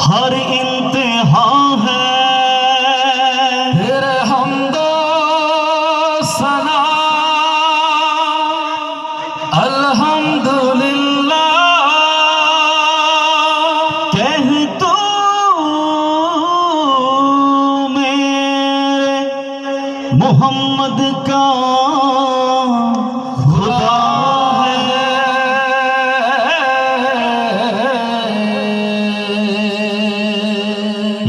हर इंतहा है तेरे हमदो सना अल्हम्दुलिल्लाह कह तू मेरे मोहम्मद का खुदा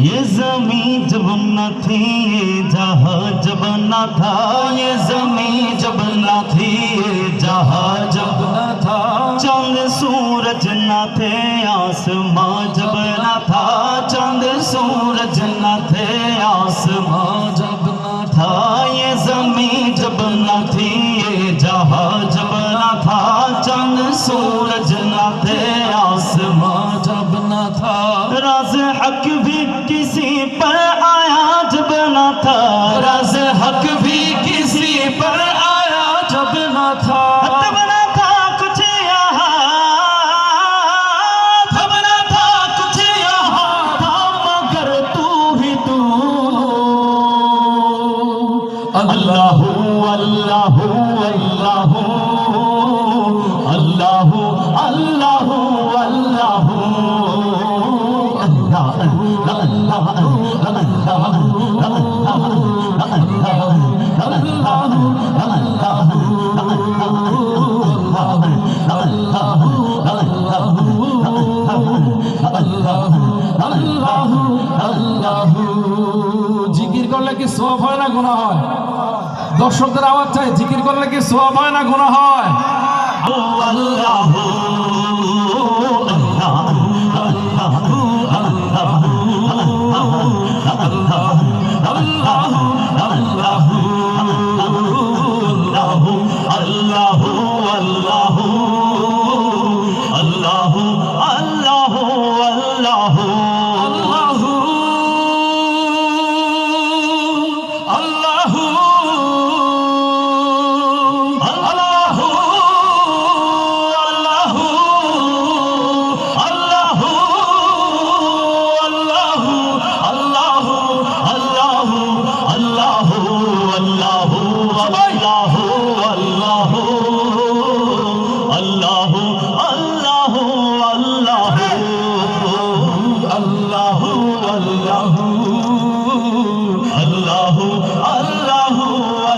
ये ज़मीं जब न थी ये जहां जब न था ये ज़मीं जब न थी ये जहां जब न था चांद सूरज न थे आसमां जब न था चांद सूरज न थे आसमां जब न था ये ज़मीं जब न थी ये जहां जब न था चांद सूरज न थे आसमां जब न था राज़ हक भी किसी पर आया जब न था राज़ हक भी किसी पर आया जब न था तब न था कुछ यहाँ तब न था कुछ यहाँ था मगर तू ही तू अल्लाहू अल्लाहू अल्लाहू अल्लाहू अल्लाहू अल्लाहू জিকির করলে কি সওয়াব হয় না গুনাহ হয়? দর্শকদের আওয়াজ চাই, জিকির করলে কি সওয়াব হয় না গুনাহ হয়?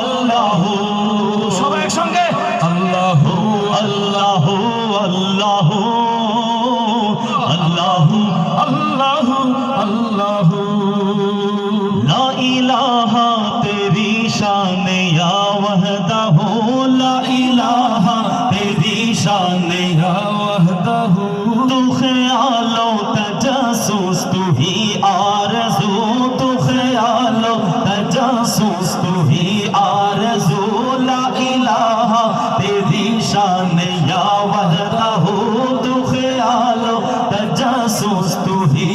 আল্লাহু সবাই একসঙ্গে আল্লাহু আল্লাহু আল্লাহু আল্লাহু আল্লাহু আল্লাহু লা ইলাহা তেরি শান ইয়া ওয়াহদাহু লা ইলাহা তেরি শান ইয়া ওয়াহদাহু তু খিয়ালো तजस्सुस तू ही आरज़ू तू ख्यालो तजस्सुस तू ही आरज़ू ला इलाहा तेरी शान या वहदहू तू ख्यालो तजस्सुस तू ही